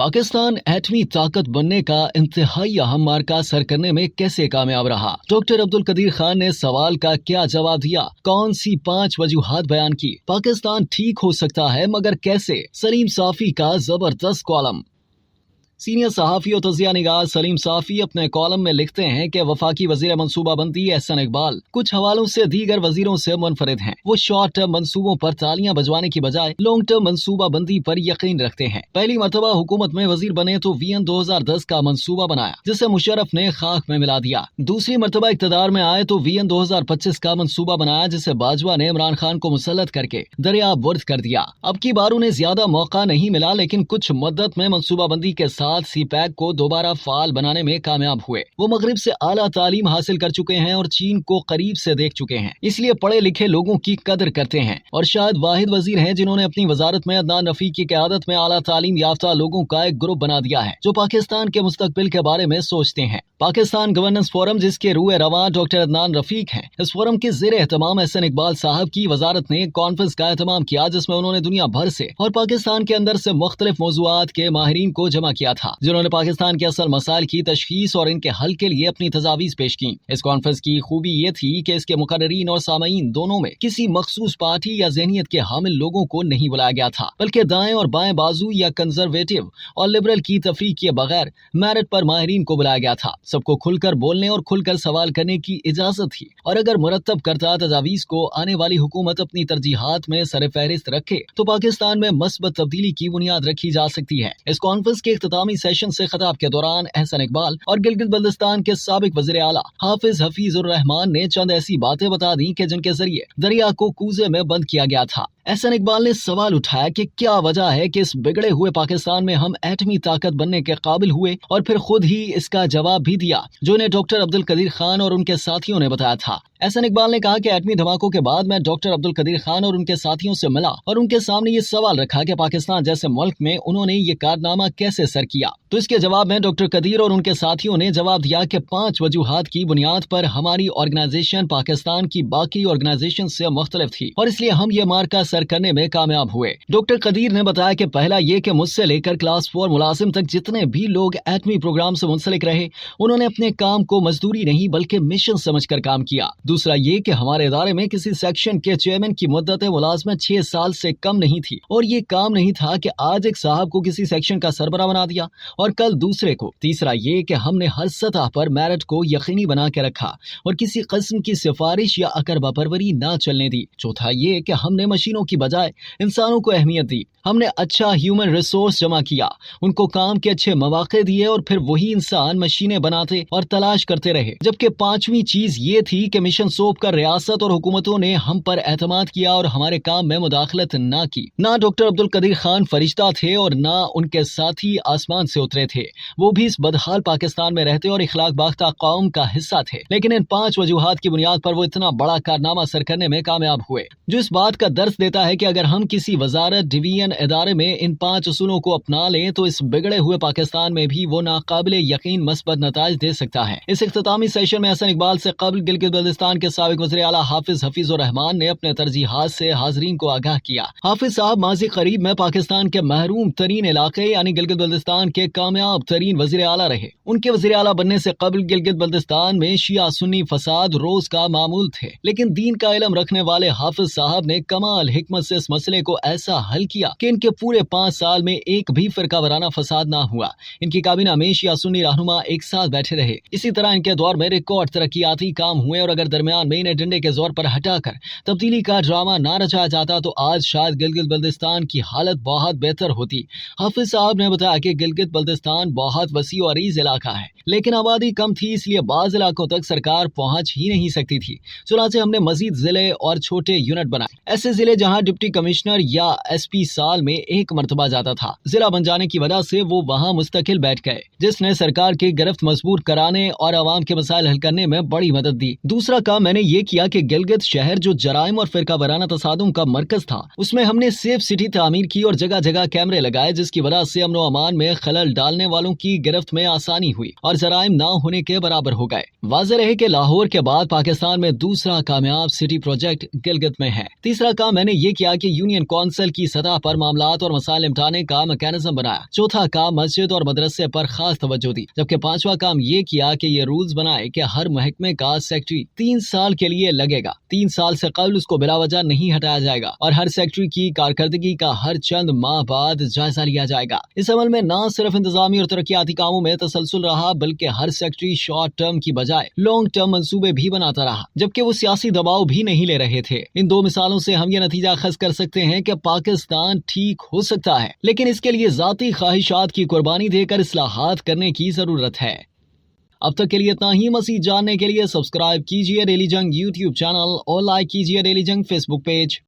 पाकिस्तान एटमी ताकत बनने का इंतहाई अहम मार्का सर करने में कैसे कामयाब रहा? डॉक्टर अब्दुल कदीर खान ने सवाल का क्या जवाब दिया? कौन सी 5 वजूहात बयान की? पाकिस्तान ठीक हो सकता है मगर कैसे? सलीम साफी का जबरदस्त कॉलम। सीनियर सहाफ़ी और तज़िया निगार सलीम साफ़ी अपने कॉलम में लिखते हैं कि वफाकी वज़ीर मनसूबाबंदी एहसन इकबाल कुछ हवालों से दीगर वज़ीरों से मुनफरिद हैं। वो शॉर्ट टर्म मनसूबों पर तालियां बजवाने की बजाय लॉन्ग टर्म मनसूबाबंदी पर यकीन रखते हैं। पहली मरतबा हुकूमत में वज़ीर बने तो VN 2010 का मनसूबा बनाया जिसे मुशर्रफ ने खाक में मिला दिया। दूसरी मरतबा इक़्तिदार में आए तो VN 2025 का मनसूबा बनाया जिसे बाजवा ने इमरान खान को मुसल्लत करके दरियाबुर्द कर दिया। अब की बार उन्हें ज्यादा मौका नहीं मिला लेकिन कुछ मद्दत में मनसूबाबंदी के साथ CPEC को दोबारा फाल बनाने में कामयाब हुए। वो मगरिब से आला तालीम हासिल कर चुके हैं और चीन को करीब से देख चुके हैं, इसलिए पढ़े लिखे लोगों की कदर करते हैं और शायद वाहिद वजीर हैं जिन्होंने अपनी वजारत में अदनान रफीक की क़यादत में आला तालीम याफ्ता लोगों का एक ग्रुप बना दिया है जो पाकिस्तान के मुस्तकबिल के बारे में सोचते हैं। पाकिस्तान गवर्नेंस फोरम जिसके रूए रवा डॉक्टर अदनान रफीक हैं, इस फोरम के ज़ेर एहतमाम एहसन इकबाल साहब की वजारत ने कॉन्फ्रेंस का एहतमाम किया जिसमें उन्होंने दुनिया भर से और पाकिस्तान के अंदर से मुख्तलिफ मौज़ूआत के माहिरीन को जमा किया था जिन्होंने पाकिस्तान के असल मसाइल की तशखीस और इनके हल के लिए अपनी तजावीज़ पेश की। इस कॉन्फ्रेंस की खूबी ये थी कि इसके मुकर्रीन और सामईन दोनों में किसी मखसूस पार्टी या ज़हनियत के हामिल लोगों को नहीं बुलाया गया था, बल्कि दाएं और बाएं बाजू या कंजर्वेटिव और लिबरल की तफरीक किए बगैर मेरिट पर माहिरीन को बुलाया गया था। सबको खुलकर बोलने और खुलकर सवाल करने की इजाजत थी और अगर मुरतब करता तजावीज़ को आने वाली हुकूमत अपनी तरजीहात में सर फहरिस्त रखे तो पाकिस्तान में मस्बत तब्दीली की बुनियाद रखी जा सकती है। इस कॉन्फ्रेंस के इख्तितामी सेशन से खिताब के दौरान एहसन इकबाल और गिलगित बल्तिस्तान के साबिक वज़ीर आला हाफिज हफीजुर रहमान ने चंद ऐसी बातें बता दी कि जिनके जरिए दरिया को कूजे में बंद किया गया था। एहसन इकबाल ने सवाल उठाया कि क्या वजह है कि इस बिगड़े हुए पाकिस्तान में हम एटमी ताकत बनने के काबिल हुए और फिर खुद ही इसका जवाब भी दिया जो इन्हें डॉक्टर अब्दुल कदीर खान और उनके साथियों ने बताया था। एहसन इकबाल ने कहा कि एटमी धमाकों के बाद मैं डॉक्टर अब्दुल कदीर खान और उनके साथियों से मिला और उनके सामने ये सवाल रखा कि पाकिस्तान जैसे मुल्क में उन्होंने ये कारनामा कैसे सर किया। तो इसके जवाब में डॉक्टर कदीर और उनके साथियों ने जवाब दिया कि 5 वजूहात की बुनियाद पर हमारी ऑर्गेनाइजेशन पाकिस्तान की बाकी ऑर्गेनाइजेशन से मुख्तलिफ थी और इसलिए हम ये मार्का सर करने में कामयाब हुए। डॉक्टर कदीर ने बताया कि पहला ये कि मुझसे लेकर क्लास 4 मुलाजिम तक जितने भी लोग एटमी प्रोग्राम से मुंसलिक रहे उन्होंने अपने काम को मजदूरी नहीं बल्कि मिशन समझकर काम किया। दूसरा ये कि हमारे इदारे में किसी सेक्शन के चेयरमैन की मुद्दत मुलाजमत 6 साल से कम नहीं थी और ये काम नहीं था कि आज एक साहब को किसी सेक्शन का सरबराह बना दिया और कल दूसरे को। तीसरा ये कि हमने हर सतह पर मेरिट को यकीनी बना के रखा और किसी किस्म की सिफारिश या अकरबा परवरी ना चलने दी। चौथा ये कि हमने मशीनों की बजाय इंसानों को अहमियत दी। हमने अच्छा ह्यूमन रिसोर्स जमा किया, उनको काम के अच्छे मौके दिए और फिर वही इंसान मशीनें बनाते और तलाश करते रहे। जबकि 5वीं चीज ये थी कि मिशन सौंप कर रियासत और हुकूमतों ने हम पर एतमाद किया और हमारे काम में मुदाखलत ना की। ना डॉक्टर अब्दुल कदीर खान फरिश्ता थे और ना उनके साथी आसमान से उतरे थे। वो भी इस बदहाल पाकिस्तान में रहते और इखलाक बाख्ता कौम का हिस्सा थे, लेकिन इन 5 वजूहात की बुनियाद पर वो इतना बड़ा कारनामा सर करने में कामयाब हुए जो इस बात का दर्स देता है कि अगर हम किसी वजारत डिवीजन इदारे में इन 5 उसूलों को अपना लें तो इस बिगड़े हुए पाकिस्तान में भी वो नाकाबिले यकीन मस्बत नताइज दे सकता है। इस इख्तितामी सेशन में एहसन इकबाल से कबल गिलगित बल्तिस्तान के साबिक वज़ीर आला हाफिज हफीजुर रहमान ने अपने तरजीहात से हाजरीन को आगाह किया। हाफिज साहब माजी करीब में पाकिस्तान के महरूम तरीन इलाके यानी गिलगित बल्तिस्तान के कामयाब तरीन वज़ीर आला रहे। उनके वज़ीर आला बनने से कबल गिलगित बल्तिस्तान में शिया सुन्नी फसाद रोज का मामूल थे, लेकिन दीन का इल्म रखने वाले हाफिज साहब ने कमाल हिकमत से इस मसले को ऐसा हल किया कि इनके पूरे 5 साल में एक भी फिरका वराना फसाद ना हुआ। इनकी काबीना में शिया सुन्नी रहनुमा एक साथ बैठे रहे। इसी तरह इनके दौर में रिकॉर्ड तरक्याती काम हुए और अगर दरमियान में इन्हें डंडे के जोर पर हटाकर तब्दीली का ड्रामा ना रचाया जाता तो आज शायद गिलगित बल्तिस्तान की हालत बहुत बेहतर होती। हाफिज साहब ने बताया कि गिलगित बल्तिस्तान बहुत वसी और अरीज इलाका है, लेकिन आबादी कम थी इसलिए बाज इलाकों तक सरकार पहुंच ही नहीं सकती थी। चुनांचे हमने मजीद जिले और छोटे यूनिट बनाए, ऐसे जिले जहां डिप्टी कमिश्नर या SP साल में एक मरतबा जाता था। जिला बन जाने की वजह से वो वहाँ मुस्तकिल बैठ गए, जिसने सरकार की गिरफ्त मजबूत कराने और आवाम के मसाइल हल करने में बड़ी मदद दी। दूसरा काम मैंने ये किया कि गिलगित शहर जो जराइम और फिरका वराना तसादुम का मरकज था उसमें हमने सेफ सिटी तामीर की और जगह जगह कैमरे लगाए जिसकी वजह से अमन अमान में खलल डालने वालों की गिरफ्त में आसानी हुई और जराइम ना होने के बराबर हो गए। वाज़ेह रहे कि लाहौर के बाद पाकिस्तान में दूसरा कामयाब सिटी प्रोजेक्ट गिलगित में है। तीसरा काम मैंने ये किया कि यूनियन काउंसिल की सतह पर मामलात और मसाइल निपटाने का मैकेनिज्म बनाया। चौथा काम मस्जिद और मदरसे पर खास तवज्जो दी, जबकि पांचवा काम ये किया कि ये रूल्स बनाए कि हर महकमे का सेक्रेटरी 3 साल के लिए लगेगा। 3 साल से कबल उसको बिलावजह नहीं हटाया जाएगा और हर सेक्रेटरी की कारकर्दगी का हर चंद माह बाद जायजा लिया जाएगा। इस अमल में न सिर्फ इंतजामी और तरक्याती कामों में तसलसल रहा, बल्कि हर सेक्रेटरी शॉर्ट टर्म की बजाय लॉन्ग टर्म मंसूबे भी बनाता रहा, जबकि वो सियासी दबाव भी नहीं ले रहे थे। इन 2 मिसालों से हम ये नतीजा खस कर सकते हैं कि पाकिस्तान ठीक हो सकता है, लेकिन इसके लिए जाती ख्वाहिशात की कुर्बानी देकर इस्लाहात करने की जरूरत है। अब तक के लिए इतना ही। मज़ीद जानने के लिए सब्सक्राइब कीजिए डेली जंग यूट्यूब चैनल और लाइक कीजिए डेली जंग फेसबुक पेज।